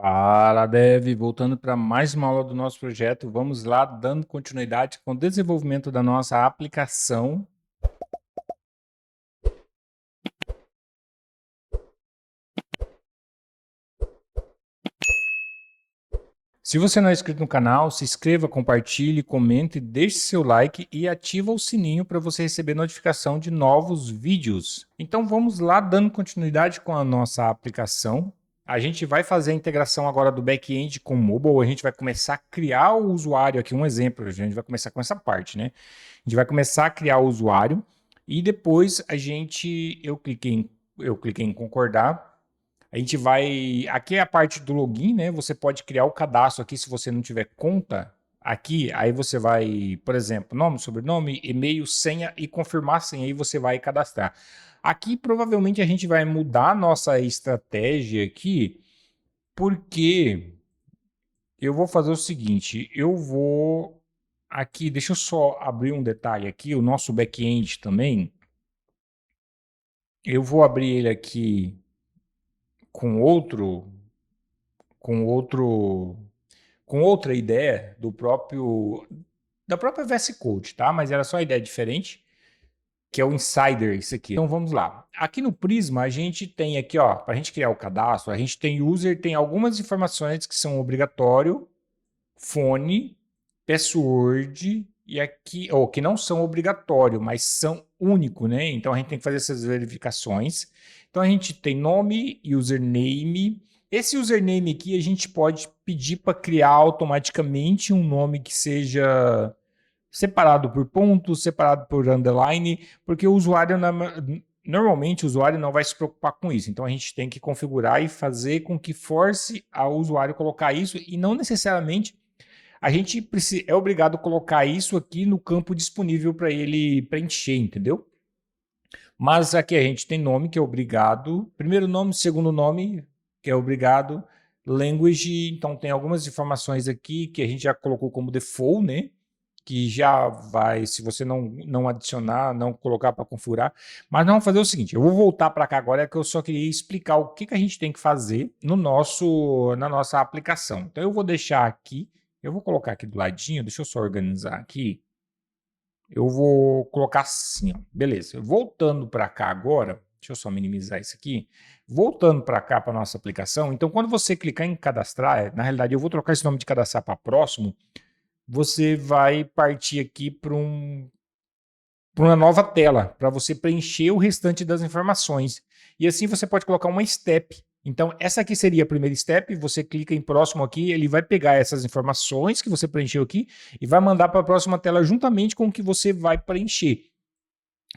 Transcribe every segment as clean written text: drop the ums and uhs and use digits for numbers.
Fala, Dev, voltando para mais uma aula do nosso projeto, vamos lá dando continuidade com o desenvolvimento da nossa aplicação. Se você não é inscrito no canal, se inscreva, compartilhe, comente, deixe seu like e ativa o sininho para você receber notificação de novos vídeos. Então vamos lá dando continuidade com a nossa aplicação. A gente vai fazer a integração agora do back-end com o mobile, a gente vai começar a criar o usuário aqui, um exemplo, a gente vai começar com essa parte, né? A gente vai começar a criar o usuário e depois eu cliquei em concordar. A gente vai. Aqui é a parte do login, né? Você pode criar o cadastro aqui se você não tiver conta. Aqui, aí você vai, por exemplo, nome, sobrenome, e-mail, senha e confirmar a senha, aí você vai cadastrar. Aqui provavelmente a gente vai mudar a nossa estratégia aqui, porque eu vou fazer o seguinte, eu vou aqui, deixa eu só abrir um detalhe aqui, o nosso back-end também. Eu vou abrir ele aqui com outro, com outro com outra ideia da própria VS Code, tá? Mas era só a ideia diferente, que é o Insider, isso aqui. Então vamos lá. Aqui no Prisma a gente tem aqui, ó, para a gente criar o cadastro, a gente tem user, tem algumas informações que são obrigatório, fone, password e aqui, ou que não são obrigatório, mas são único, né? Então a gente tem que fazer essas verificações. Então a gente tem nome, username. Esse username aqui a gente pode pedir para criar automaticamente um nome que seja separado por pontos, separado por underline, porque o usuário normalmente o usuário não vai se preocupar com isso. Então a gente tem que configurar e fazer com que force ao usuário colocar isso e não necessariamente a gente é obrigado a colocar isso aqui no campo disponível para ele preencher, entendeu? Mas aqui a gente tem nome, que é obrigado, primeiro nome, segundo nome, que é obrigado, language, então tem algumas informações aqui que a gente já colocou como default, né? Que já vai, se você não adicionar, não colocar para configurar. Mas nós vamos fazer o seguinte, eu vou voltar para cá agora, que eu só queria explicar o que a gente tem que fazer na nossa aplicação. Então eu vou deixar aqui, eu vou colocar aqui do ladinho, deixa eu só organizar aqui. Eu vou colocar assim, ó. Beleza. Voltando para cá agora, deixa eu só minimizar isso aqui. Voltando para cá, para nossa aplicação, então quando você clicar em cadastrar, na realidade eu vou trocar esse nome de cadastrar para próximo, você vai partir aqui para uma nova tela, para você preencher o restante das informações. E assim você pode colocar uma step. Então, essa aqui seria a primeira step, você clica em próximo aqui, ele vai pegar essas informações que você preencheu aqui e vai mandar para a próxima tela juntamente com o que você vai preencher.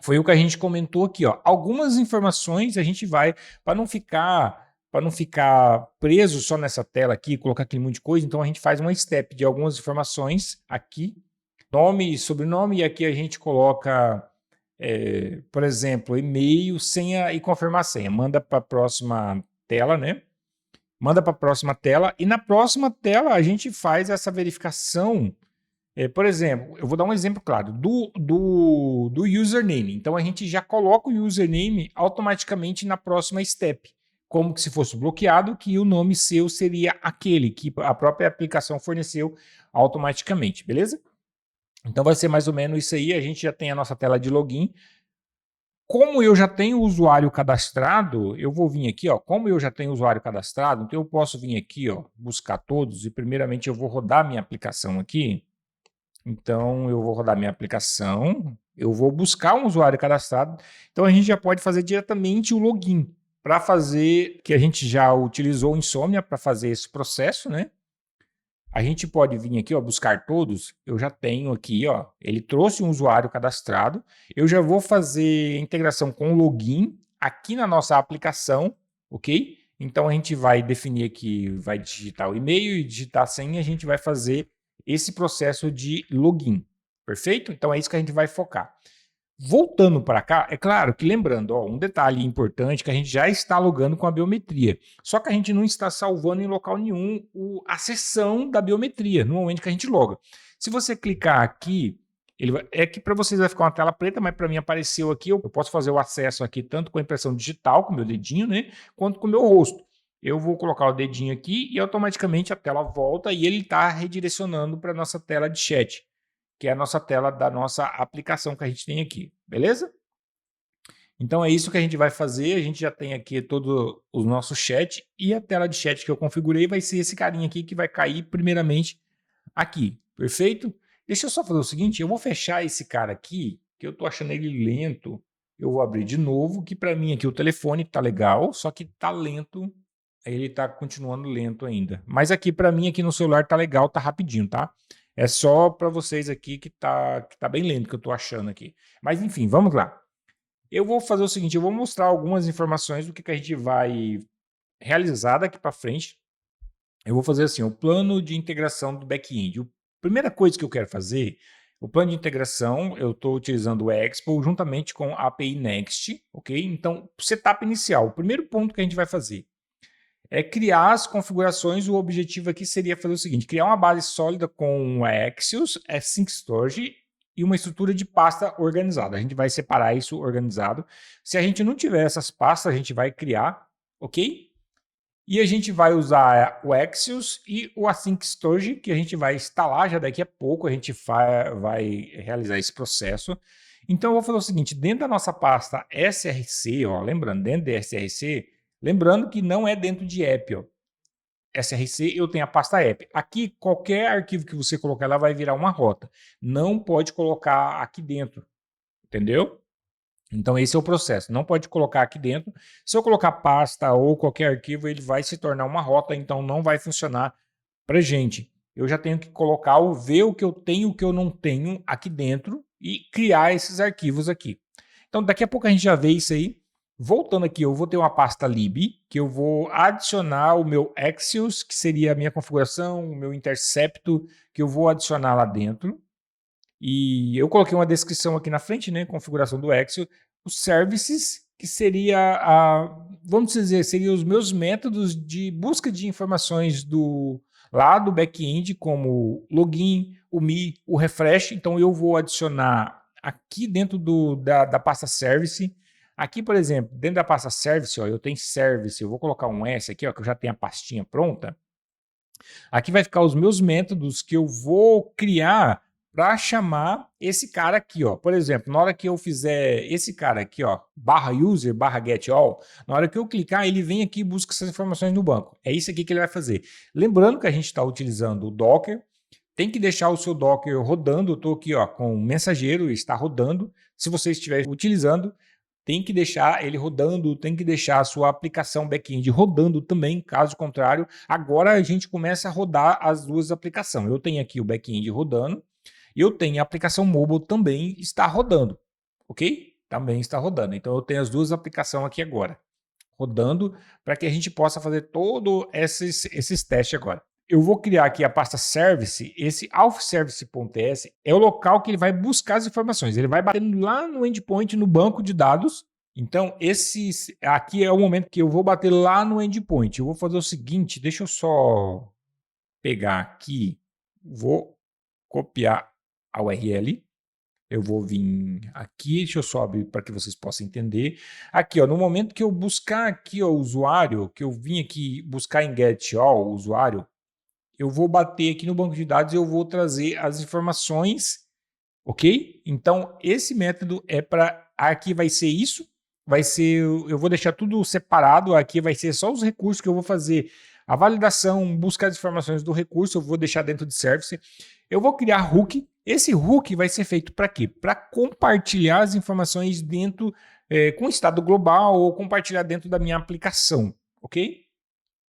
Foi o que a gente comentou aqui, ó. Algumas informações a gente vai, para não ficar preso só nessa tela aqui, colocar aquele monte de coisa, então a gente faz uma step de algumas informações aqui, nome e sobrenome, e aqui a gente coloca, por exemplo, e-mail, senha e confirmar a senha. Manda para a próxima tela, né? Manda para a próxima tela, e na próxima tela a gente faz essa verificação. Por exemplo, eu vou dar um exemplo claro do username. Então a gente já coloca o username automaticamente na próxima step, como que se fosse bloqueado, que o nome seu seria aquele que a própria aplicação forneceu automaticamente, beleza? Então vai ser mais ou menos isso aí. A gente já tem a nossa tela de login. Como eu já tenho o usuário cadastrado, eu vou vir aqui, ó. Como eu já tenho o usuário cadastrado, então eu posso vir aqui, ó, buscar todos e primeiramente eu vou rodar minha aplicação aqui. Então, eu vou rodar minha aplicação, eu vou buscar um usuário cadastrado. Então, a gente já pode fazer diretamente o login para fazer, que a gente já utilizou o Insomnia para fazer esse processo, né? A gente pode vir aqui, ó, buscar todos. Eu já tenho aqui, ó, ele trouxe um usuário cadastrado. Eu já vou fazer integração com o login aqui na nossa aplicação, ok? Então, a gente vai definir aqui, vai digitar o e-mail e digitar a senha, a gente vai fazer esse processo de login, perfeito? Então, é isso que a gente vai focar. Voltando para cá, é claro que lembrando, ó, um detalhe importante que a gente já está logando com a biometria, só que a gente não está salvando em local nenhum a seção da biometria no momento que a gente loga. Se você clicar aqui, é que para vocês vai ficar uma tela preta, mas para mim apareceu aqui, eu posso fazer o acesso aqui tanto com a impressão digital, com o meu dedinho, né, quanto com o meu rosto. eu vou colocar o dedinho aqui e automaticamente a tela volta e ele está redirecionando para a nossa tela de chat, que é a nossa tela da nossa aplicação que a gente tem aqui, beleza? Então é isso que a gente vai fazer, a gente já tem aqui todo o nosso chat e a tela de chat que eu configurei vai ser esse carinha aqui que vai cair primeiramente aqui, perfeito? Deixa eu só fazer o seguinte, eu vou fechar esse cara aqui, que eu tô achando ele lento, eu vou abrir de novo, que para mim aqui o telefone tá legal, só que tá lento, ele tá continuando lento ainda. Mas aqui para mim aqui no celular tá legal, tá rapidinho, tá? É só para vocês aqui que tá bem lento que eu tô achando aqui. Mas enfim, vamos lá. Eu vou fazer o seguinte, eu vou mostrar algumas informações do que a gente vai realizar daqui para frente. Eu vou fazer assim, o plano de integração do back-end. A primeira coisa que eu quero fazer, o plano de integração, eu estou utilizando o Expo juntamente com a API Next, ok? Então, setup inicial, o primeiro ponto que a gente vai fazer é criar as configurações. O objetivo aqui seria fazer o seguinte, criar uma base sólida com Axios, Async Storage e uma estrutura de pasta organizada. A gente vai separar isso organizado. Se a gente não tiver essas pastas, a gente vai criar, ok? E a gente vai usar o Axios e o Async Storage, que a gente vai instalar já daqui a pouco, a gente vai realizar esse processo. Então eu vou fazer o seguinte, dentro da nossa pasta SRC, ó, lembrando, dentro de SRC, lembrando que não é dentro de app, ó. SRC eu tenho a pasta app. Aqui, qualquer arquivo que você colocar, ela vai virar uma rota. Não pode colocar aqui dentro, entendeu? Então esse é o processo, não pode colocar aqui dentro. Se eu colocar pasta ou qualquer arquivo, ele vai se tornar uma rota, então não vai funcionar para gente. Eu já tenho que colocar ver o que eu tenho, o que eu não tenho aqui dentro e criar esses arquivos aqui. Então daqui a pouco a gente já vê isso aí. Voltando aqui, eu vou ter uma pasta lib, que eu vou adicionar o meu Axios, que seria a minha configuração, o meu intercepto, que eu vou adicionar lá dentro. E eu coloquei uma descrição aqui na frente, né? Configuração do Excel. Os services, que seria vamos dizer, seriam os meus métodos de busca de informações lá do back-end, como login, o me, o refresh. Então eu vou adicionar aqui dentro da pasta service. Aqui, por exemplo, dentro da pasta service, ó, eu tenho service, eu vou colocar um S aqui, ó, que eu já tenho a pastinha pronta. Aqui vai ficar os meus métodos que eu vou criar para chamar esse cara aqui, ó. Por exemplo, na hora que eu fizer esse cara aqui, ó, /user, /getAll, na hora que eu clicar, ele vem aqui e busca essas informações no banco. É isso aqui que ele vai fazer. Lembrando que a gente está utilizando o Docker, tem que deixar o seu Docker rodando. Eu estou aqui, ó, com o mensageiro, está rodando. Se você estiver utilizando, tem que deixar ele rodando, tem que deixar a sua aplicação back-end rodando também, caso contrário, agora a gente começa a rodar as duas aplicações. Eu tenho aqui o back-end rodando, e eu tenho a aplicação mobile também está rodando, ok? Também está rodando, então eu tenho as duas aplicações aqui agora, rodando, para que a gente possa fazer todos esses testes agora. Eu vou criar aqui a pasta service, esse authservice.s é o local que ele vai buscar as informações. Ele vai batendo lá no endpoint, no banco de dados. Então, esse aqui é o momento que eu vou bater lá no endpoint. Eu vou fazer o seguinte, deixa eu só pegar aqui, vou copiar a URL. Eu vou vir aqui, deixa eu só abrir para que vocês possam entender. Aqui, ó, no momento que eu buscar aqui ó, o usuário, que eu vim aqui buscar em get all, o usuário, eu vou bater aqui no banco de dados e eu vou trazer as informações, ok? Então, esse método é para... Aqui vai ser isso, vai ser... Eu vou deixar tudo separado, aqui vai ser só os recursos que eu vou fazer. A validação, buscar as informações do recurso, eu vou deixar dentro de service. Eu vou criar hook. Esse hook vai ser feito para quê? Para compartilhar as informações dentro, com o estado global ou compartilhar dentro da minha aplicação, ok?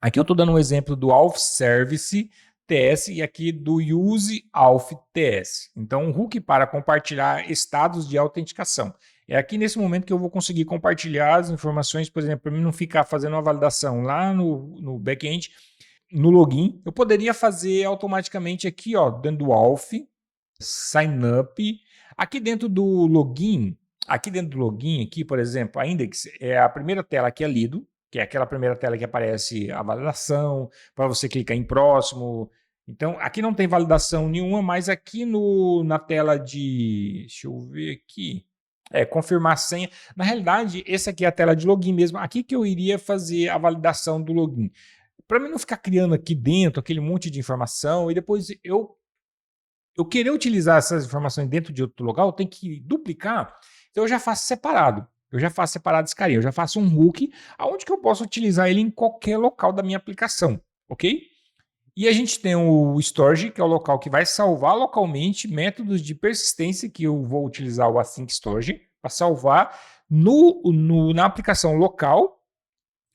Aqui eu estou dando um exemplo do Auth Service TS e aqui do Use Auth TS. Então, um hook para compartilhar estados de autenticação. É aqui nesse momento que eu vou conseguir compartilhar as informações, por exemplo, para mim não ficar fazendo uma validação lá no back-end, no login. Eu poderia fazer automaticamente aqui, ó, dentro do Auth, Sign Up. Aqui dentro do login, aqui, por exemplo, a index é a primeira tela que é lido, que é aquela primeira tela que aparece a validação, para você clicar em próximo. Então, aqui não tem validação nenhuma, mas aqui na tela de... Deixa eu ver aqui. confirmar a senha. Na realidade, esse aqui é a tela de login mesmo. Aqui que eu iria fazer a validação do login. Para mim não ficar criando aqui dentro aquele monte de informação e depois eu querer utilizar essas informações dentro de outro lugar, eu tenho que duplicar. Então eu já faço separado. Eu já faço separado esse carinha. Eu já faço um hook aonde que eu posso utilizar ele em qualquer local da minha aplicação, ok? E a gente tem o storage, que é o local que vai salvar localmente métodos de persistência, que eu vou utilizar o async storage para salvar na aplicação local.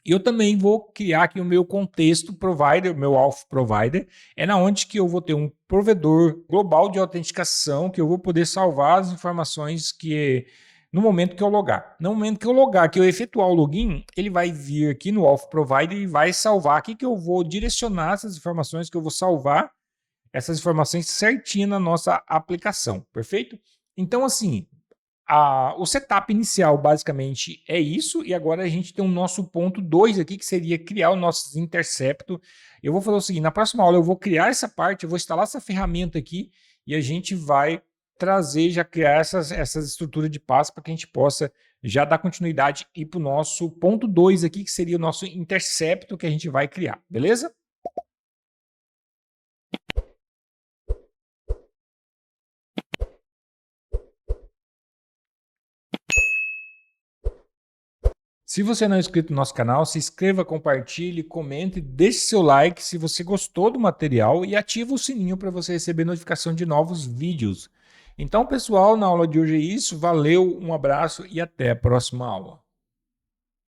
E eu também vou criar aqui o meu contexto provider, o meu auth provider, é na onde que eu vou ter um provedor global de autenticação que eu vou poder salvar as informações que no momento que eu logar. No momento que eu logar, que eu efetuar o login, ele vai vir aqui no auth provider e vai salvar aqui que eu vou direcionar essas informações que eu vou salvar essas informações certinho na nossa aplicação, perfeito? Então assim, o setup inicial basicamente é isso, e agora a gente tem o nosso ponto 2 aqui, que seria criar o nosso intercepto. Eu vou fazer o seguinte, na próxima aula eu vou criar essa parte, eu vou instalar essa ferramenta aqui, e a gente vai trazer, já criar essas estruturas de passo para que a gente possa já dar continuidade e ir para o nosso ponto 2 aqui, que seria o nosso intercepto que a gente vai criar, beleza? Se você não é inscrito no nosso canal, se inscreva, compartilhe, comente, deixe seu like se você gostou do material e ative o sininho para você receber notificação de novos vídeos. Então, pessoal, na aula de hoje é isso. Valeu, um abraço e até a próxima aula.